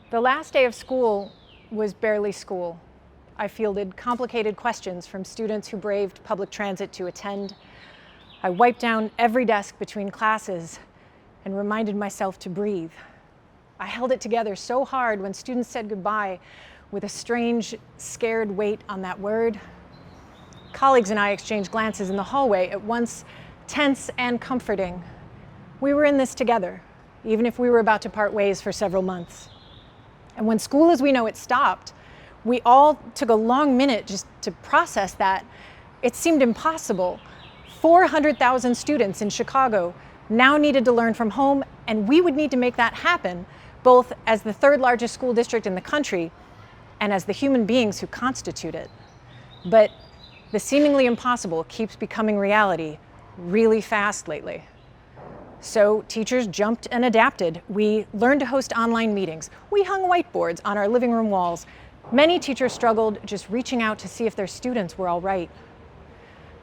The last day of school was barely school. I fielded complicated questions from students who braved public transit to attend. I wiped down every desk between classes and reminded myself to breathe. I held it together so hard when students said goodbye with a strange, scared weight on that word. Colleagues and I exchanged glances in the hallway, at once tense and comforting. We were in this together, even if we were about to part ways for several months. And when school as we know it stopped, we all took a long minute just to process that. It seemed impossible. 400,000 students in Chicago now needed to learn from home, and we would need to make that happen, both as the third largest school district in the country and as the human beings who constitute it. But the seemingly impossible keeps becoming reality really fast lately. So teachers jumped and adapted. We learned to host online meetings. We hung whiteboards on our living room walls. Many teachers struggled just reaching out to see if their students were all right.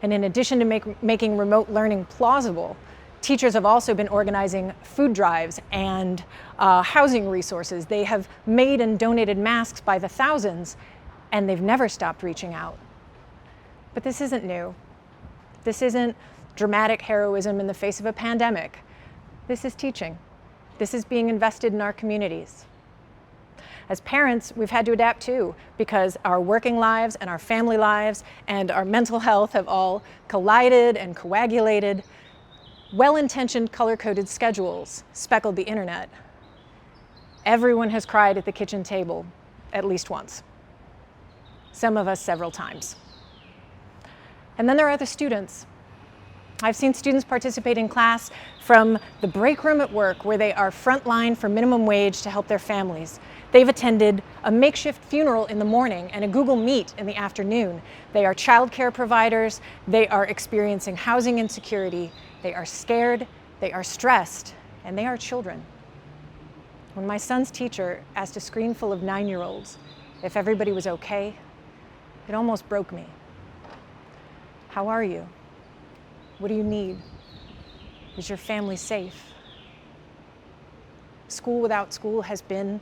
And in addition to making remote learning plausible, teachers have also been organizing food drives and housing resources. They have made and donated masks by the thousands, and they've never stopped reaching out. But this isn't new. This isn't dramatic heroism in the face of a pandemic. This is teaching. This is being invested in our communities. As parents, we've had to adapt too, because our working lives and our family lives and our mental health have all collided and coagulated. Well-intentioned color-coded schedules speckled the internet. Everyone has cried at the kitchen table at least once. Some of us several times. And then there are the students. I've seen students participate in class from the break room at work, where they are frontline for minimum wage to help their families. They've attended a makeshift funeral in the morning and a Google Meet in the afternoon. They are childcare providers. They are experiencing housing insecurity. They are scared, they are stressed, and they are children. When my son's teacher asked a screen full of 9-year-olds if everybody was okay, it almost broke me. How are you? What do you need? Is your family safe? School without school has been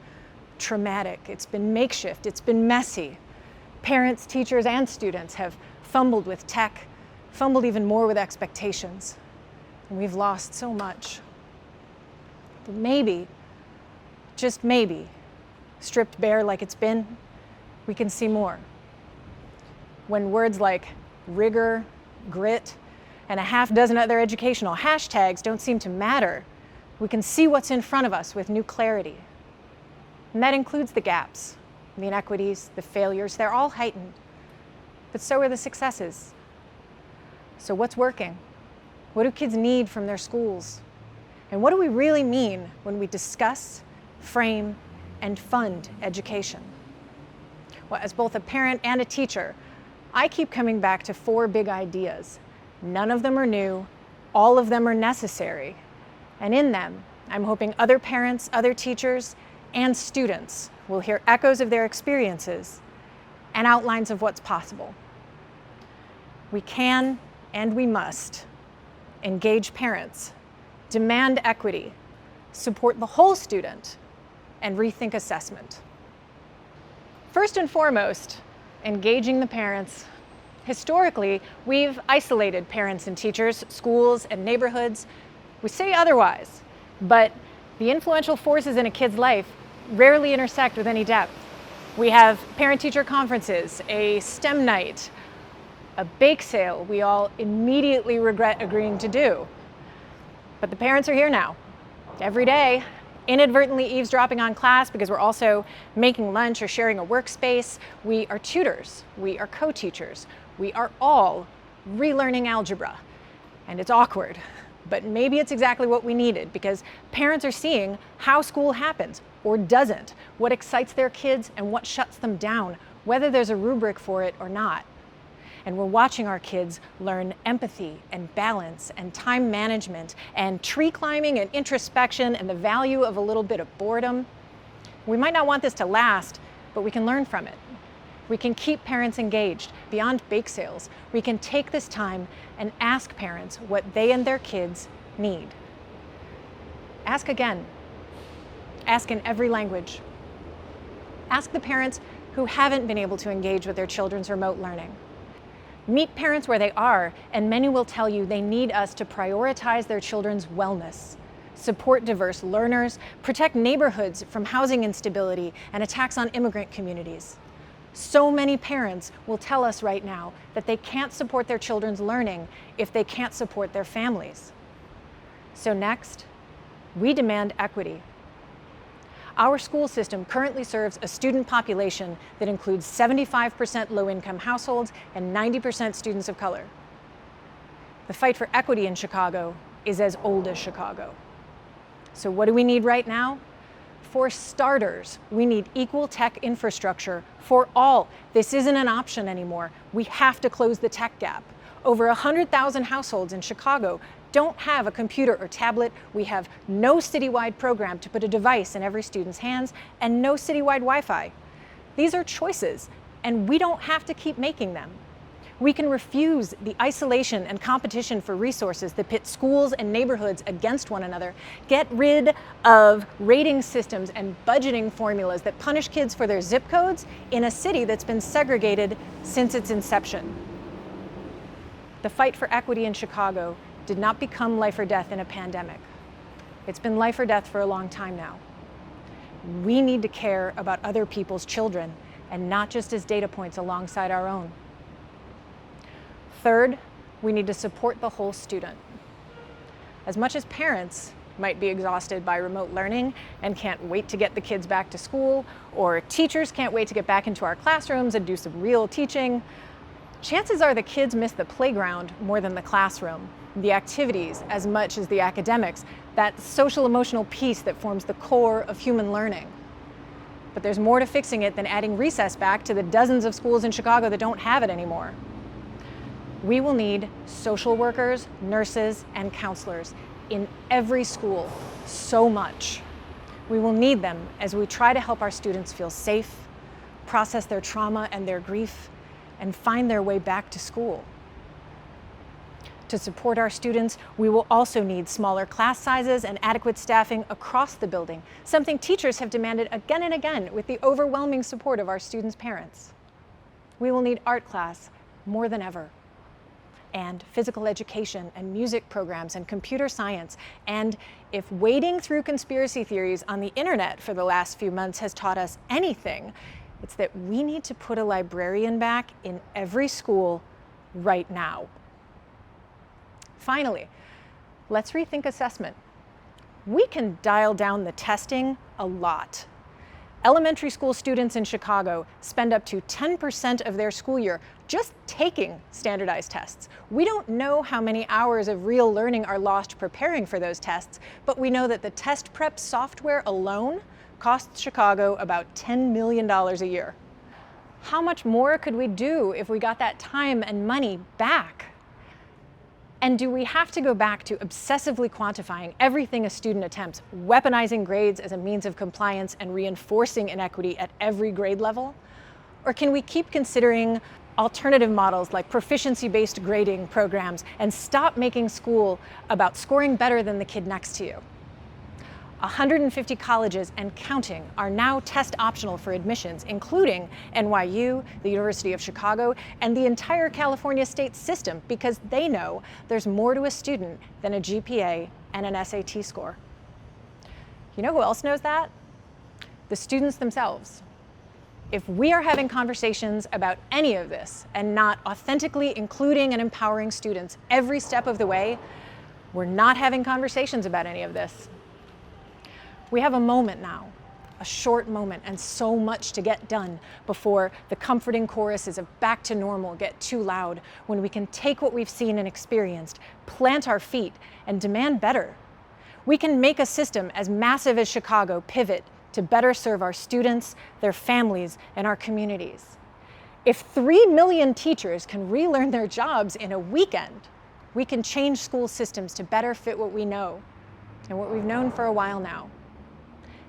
traumatic. It's been makeshift. It's been messy. Parents, teachers, and students have fumbled with tech, fumbled even more with expectations. And we've lost so much. But maybe, just maybe, stripped bare like it's been, we can see more. When words like rigor, grit, and a half dozen other educational hashtags don't seem to matter, we can see what's in front of us with new clarity. And that includes the gaps, the inequities, the failures. They're all heightened, but so are the successes. So what's working? What do kids need from their schools? And what do we really mean when we discuss, frame, and fund education? Well, as both a parent and a teacher, I keep coming back to 4 big ideas. None of them are new, all of them are necessary. And in them, I'm hoping other parents, other teachers, and students will hear echoes of their experiences and outlines of what's possible. We can and we must engage parents, demand equity, support the whole student, and rethink assessment. First and foremost, engaging the parents. Historically, we've isolated parents and teachers, schools, and neighborhoods. We say otherwise, but the influential forces in a kid's life rarely intersect with any depth. We have parent-teacher conferences, a STEM night, a bake sale we all immediately regret agreeing to do. But the parents are here now, every day, inadvertently eavesdropping on class because we're also making lunch or sharing a workspace. We are tutors, we are co-teachers, we are all relearning algebra. And it's awkward, but maybe it's exactly what we needed, because parents are seeing how school happens or doesn't, what excites their kids and what shuts them down, whether there's a rubric for it or not. And we're watching our kids learn empathy and balance and time management and tree climbing and introspection and the value of a little bit of boredom. We might not want this to last, but we can learn from it. We can keep parents engaged beyond bake sales. We can take this time and ask parents what they and their kids need. Ask again. Ask in every language. Ask the parents who haven't been able to engage with their children's remote learning. Meet parents where they are, and many will tell you they need us to prioritize their children's wellness, support diverse learners, protect neighborhoods from housing instability and attacks on immigrant communities. So many parents will tell us right now that they can't support their children's learning if they can't support their families. So next, we demand equity. Our school system currently serves a student population that includes 75% low-income households and 90% students of color. The fight for equity in Chicago is as old as Chicago. So what do we need right now? For starters, we need equal tech infrastructure for all. This isn't an option anymore. We have to close the tech gap. Over 100,000 households in Chicago don't have a computer or tablet. We have no citywide program to put a device in every student's hands and no citywide Wi-Fi. These are choices, and we don't have to keep making them. We can refuse the isolation and competition for resources that pit schools and neighborhoods against one another, get rid of rating systems and budgeting formulas that punish kids for their zip codes in a city that's been segregated since its inception. The fight for equity in Chicago did not become life or death in a pandemic. It's been life or death for a long time now. We need to care about other people's children and not just as data points alongside our own. Third, we need to support the whole student. As much as parents might be exhausted by remote learning and can't wait to get the kids back to school, or teachers can't wait to get back into our classrooms and do some real teaching, chances are the kids miss the playground more than the classroom, the activities as much as the academics, that social emotional piece that forms the core of human learning. But there's more to fixing it than adding recess back to the dozens of schools in Chicago that don't have it anymore. We will need social workers, nurses, and counselors in every school so much. We will need them as we try to help our students feel safe, process their trauma and their grief, and find their way back to school. To support our students, we will also need smaller class sizes and adequate staffing across the building, something teachers have demanded again and again with the overwhelming support of our students' parents. We will need art class more than ever, and physical education and music programs and computer science. And if wading through conspiracy theories on the internet for the last few months has taught us anything, it's that we need to put a librarian back in every school right now. Finally, let's rethink assessment. We can dial down the testing a lot. Elementary school students in Chicago spend up to 10% of their school year just taking standardized tests. We don't know how many hours of real learning are lost preparing for those tests, but we know that the test prep software alone costs Chicago about $10 million a year. How much more could we do if we got that time and money back? And do we have to go back to obsessively quantifying everything a student attempts, weaponizing grades as a means of compliance and reinforcing inequity at every grade level? Or can we keep considering alternative models like proficiency-based grading programs and stop making school about scoring better than the kid next to you? 150 colleges and counting are now test optional for admissions, including NYU, the University of Chicago, and the entire California state system, because they know there's more to a student than a GPA and an SAT score. You know who else knows that? The students themselves. If we are having conversations about any of this and not authentically including and empowering students every step of the way, we're not having conversations about any of this. We have a moment now, a short moment, and so much to get done before the comforting choruses of back to normal get too loud, when we can take what we've seen and experienced, plant our feet, and demand better. We can make a system as massive as Chicago pivot to better serve our students, their families, and our communities. If 3 million teachers can relearn their jobs in a weekend, we can change school systems to better fit what we know and what we've known for a while now.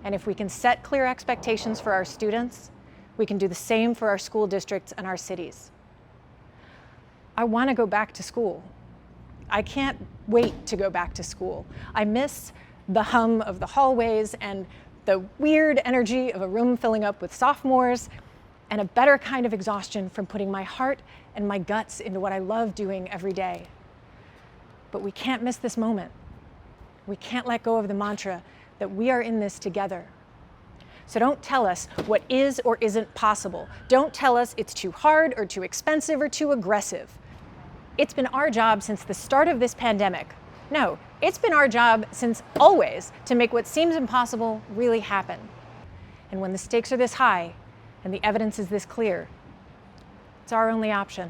And if we can set clear expectations for our students, we can do the same for our school districts and our cities. I want to go back to school. I can't wait to go back to school. I miss the hum of the hallways and the weird energy of a room filling up with sophomores, and a better kind of exhaustion from putting my heart and my guts into what I love doing every day. But we can't miss this moment. We can't let go of the mantra that we are in this together. So don't tell us what is or isn't possible. Don't tell us it's too hard or too expensive or too aggressive. It's been our job since the start of this pandemic. No, it's been our job since always to make what seems impossible really happen. And when the stakes are this high and the evidence is this clear, it's our only option.